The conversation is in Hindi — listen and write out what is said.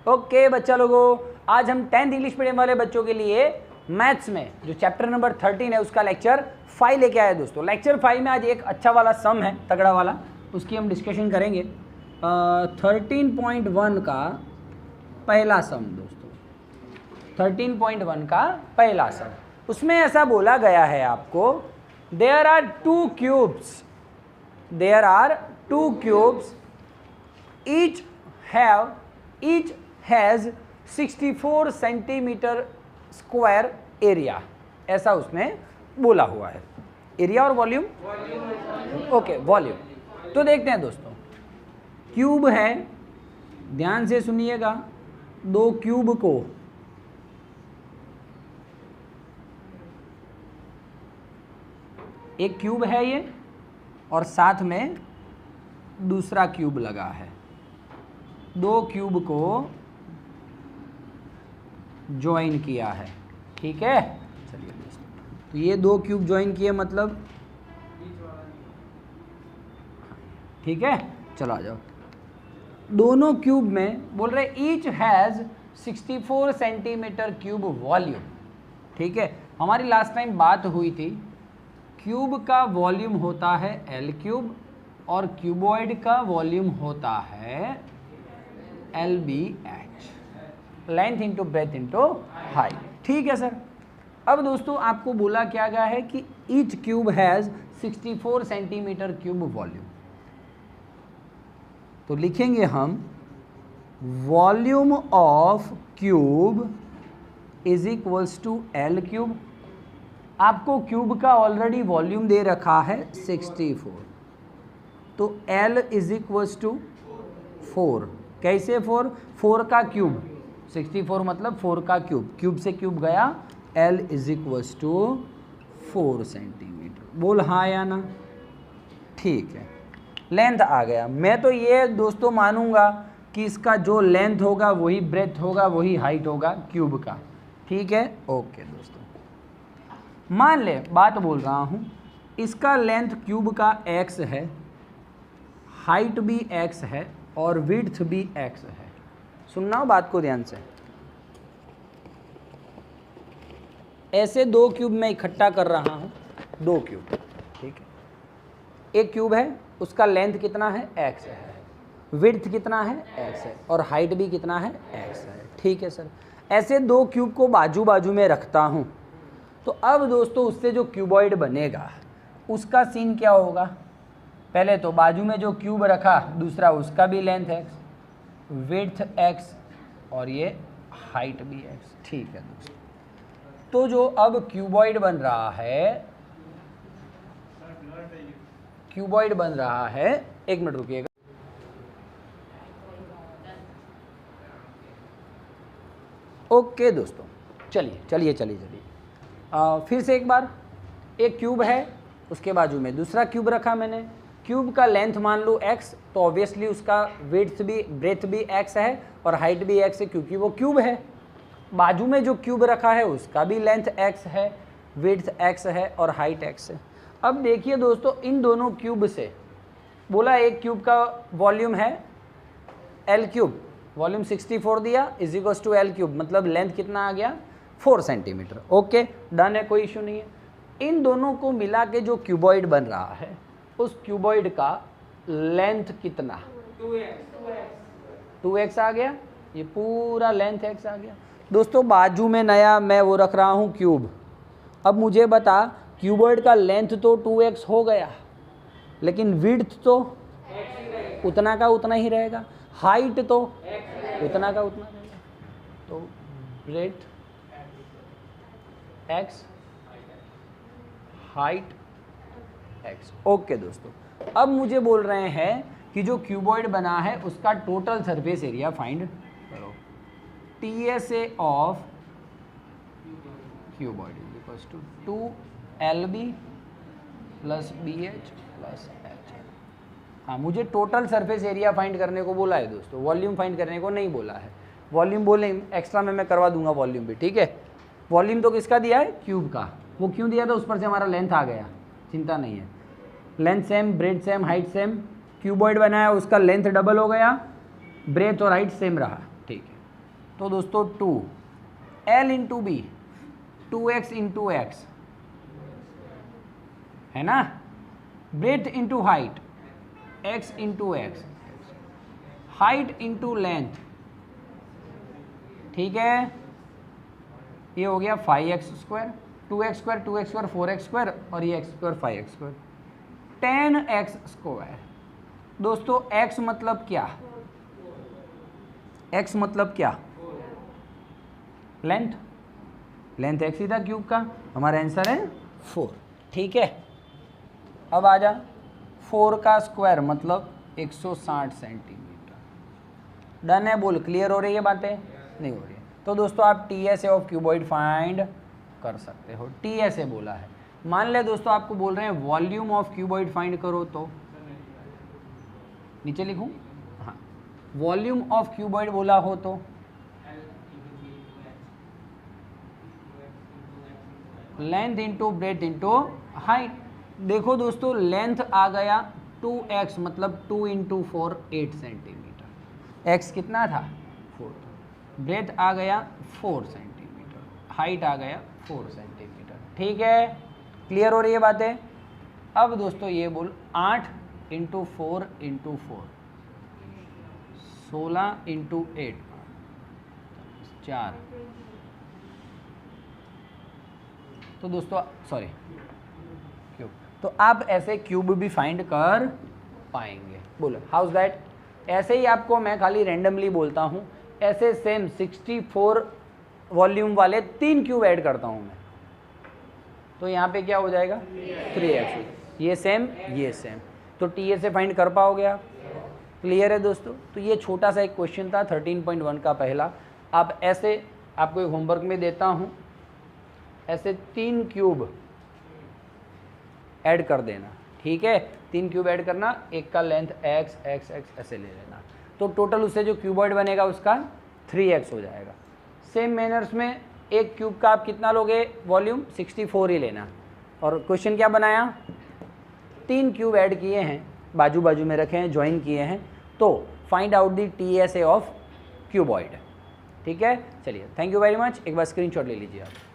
ओके बच्चा लोगों, आज हम 10th इंग्लिश मीडियम वाले बच्चों के लिए मैथ्स में जो चैप्टर नंबर 13 है उसका लेक्चर 5 लेके आए दोस्तों। लेक्चर 5 में आज एक अच्छा वाला सम है, तगड़ा वाला, उसकी हम डिस्कशन करेंगे। 13.1 का पहला सम दोस्तों, 13.1 का पहला सम। उसमें ऐसा बोला गया है आपको, there are two cubes, each has 64 centimetre square area, ऐसा उसमें बोला हुआ है। एरिया और वॉल्यूम, ओके वॉल्यूम। तो देखते हैं दोस्तों, क्यूब है, ध्यान से सुनिएगा, दो क्यूब को एक क्यूब है ये और साथ में दूसरा क्यूब लगा है। दो क्यूब को ज्वाइन किया है, ठीक है। चलिए तो ये दो क्यूब ज्वाइन किए मतलब ठीक है। चलो आ जाओ, दोनों क्यूब में बोल रहे each has 64 centimetre cube volume, ठीक है। हमारी लास्ट टाइम बात हुई थी, क्यूब का वॉल्यूम होता है एल क्यूब और क्यूबॉइड का वॉल्यूम होता है L B H, length into breadth into height, ठीक है सर। अब दोस्तों आपको बोला क्या गया है कि each cube has 64 centimetre cube volume. तो लिखेंगे हम volume of cube is equals to L cube. आपको क्यूब का ऑलरेडी वॉल्यूम दे रखा है 64, तो एल इज इक्वल्स टू 4। कैसे 4 का क्यूब, 64 मतलब 4 का क्यूब, क्यूब से क्यूब गया, L is equals to 4 centimetre. बोल हाँ या ना, ठीक है। लेंथ आ गया। मैं तो ये दोस्तों मानूंगा कि इसका जो लेंथ होगा वही ब्रेथ होगा, वही हाइट होगा क्यूब का, ठीक है। ओके दोस्तों, मान ले, बात बोल रहा हूँ, इसका लेंथ क्यूब का x है, हाइट भी x है और विड्थ भी x है। सुनना बात को ध्यान से। ऐसे दो क्यूब मैं इकट्ठा कर रहा हूँ, दो क्यूब, ठीक है। एक क्यूब है, उसका लेंथ कितना है x है, विड्थ कितना है x है और हाइट भी कितना है x है, ठीक है सर। ऐसे दो क्यूब को बाजू बाजू में रखता हूँ, तो अब दोस्तों उससे जो क्यूबॉइड बनेगा उसका सीन क्या होगा। पहले तो बाजू में जो क्यूब रखा, दूसरा उसका भी लेंथ x, विड्थ x और ये हाइट भी x, ठीक है दोस्तों। तो जो अब क्यूबॉइड बन रहा है, एक मिनट रुकिएगा। ओके दोस्तों, चलिए फिर से एक बार, एक क्यूब है, उसके बाजू में दूसरा क्यूब रखा मैंने। क्यूब का लेंथ मान लो x, तो ऑब्वियसली उसका विड्थ भी ब्रेथ भी x है और हाइट भी x है, क्योंकि वो क्यूब है। बाजू में जो क्यूब रखा है उसका भी लेंथ x है, विड्थ x है और हाइट x है। अब देखिए दोस्तों, इन दोनों क्यूब से बोला एक क्यूब का वॉल्यूम है एल क्यूब, वॉल्यूम 64 दिया, is equals to L cube, मतलब लेंथ कितना आ गया 4 सेंटीमीटर। ओके डन है, कोई इशू नहीं है। इन दोनों को मिला के जो क्यूबॉइड बन रहा है, उस क्यूबॉइड का लेंथ कितना, 2x आ गया, ये पूरा लेंथ x आ गया दोस्तों। बाजू में नया मैं वो रख रहा हूँ क्यूब। अब मुझे बता, क्यूबॉइड का लेंथ तो 2x हो गया, लेकिन विड्थ तो उतना का उतना ही रहेगा, हाइट तो उतना का उतना रहेगा, तो breadth x, height x। Okay दोस्तों, अब मुझे बोल रहे हैं कि जो क्यूबॉइड बना है उसका टोटल सरफेस एरिया फाइंड करो। TSA of cuboid is equals to 2LB plus BH plus H। हाँ, मुझे टोटल सरफेस एरिया फाइंड करने को बोला है दोस्तों, वॉल्यूम फाइंड करने को नहीं बोला है। वॉल्यूम बोले एक्स्ट्रा में मैं करवा दूंगा वॉल्यूम भी, ठीक है। वॉल्यूम तो किसका दिया है, क्यूब का। वो क्यों दिया था, उस पर से हमारा लेंथ आ गया, चिंता नहीं है। Length same, breadth same, height same, cuboid बनाया उसका लेंथ डबल हो गया, ब्रेथ और हाइट सेम रहा, ठीक है। तो दोस्तों 2 L into B 2x into X है ना, breadth into height x into X, height into length, ठीक है, ये हो गया 5x square, 2x square 2x square 4x square और ये x square 5x square, 10x square. दोस्तों x मतलब क्या, x मतलब क्या, लेंथ, लेंथ x ही था क्यूब का, हमारा आंसर है 4, ठीक है। अब आ जा 4 का स्क्वायर मतलब 160 सेंटीमीटर। डन है, बोल क्लियर हो रही है बातें, नहीं हो रही है तो दोस्तों आप TSA ऑफ क्यूबॉइड फाइंड कर सकते हो। TSA बोला है, मान ले दोस्तों आपको बोल रहे हैं वॉल्यूम ऑफ क्यूबॉइड फाइंड करो, तो नीचे लिखूं, हाँ, वॉल्यूम ऑफ क्यूबॉइड बोला हो तो length into breadth into height. देखो दोस्तों लेंथ आ गया 2x मतलब 2 इंटू 4 8 सेंटीमीटर, x कितना था 4, ब्रेथ आ गया 4 सेंटीमीटर, हाइट आ गया 4 सेंटीमीटर, ठीक है, क्लियर हो रही है बातें। अब दोस्तों ये बोल 8 इंटू 4 इंटू 4 16 इंटू 8 4, तो दोस्तों सॉरी क्यूब, तो आप ऐसे क्यूब भी फाइंड कर पाएंगे। बोलो हाउस दैट, ऐसे ही आपको मैं खाली रैंडमली बोलता हूँ, ऐसे सेम 64 वॉल्यूम वाले 3 क्यूब ऐड करता हूँ मैं, तो यहाँ पे क्या हो जाएगा 3x, ये सेम ये सेम, तो TSA फाइंड कर पाओगे आप, क्लियर है दोस्तों। तो ये छोटा सा एक क्वेश्चन था 13.1 का पहला। आप ऐसे, आपको एक होमवर्क में देता हूँ, ऐसे 3 क्यूब ऐड कर देना, ठीक है, 3 क्यूब ऐड करना, एक का लेंथ x x x ऐसे ले लेना, तो टोटल उससे जो क्यूबॉइड बनेगा उसका 3x हो जाएगा। सेम मैनर्स में एक क्यूब का आप कितना लोगे वॉल्यूम 64 ही लेना, और क्वेश्चन क्या बनाया 3 क्यूब ऐड किए हैं, बाजू बाजू में रखे हैं, ज्वाइन किए हैं, तो find out the TSA of cuboid, ठीक है। चलिए थैंक यू वेरी मच, एक बार स्क्रीनशॉट ले लीजिए आप।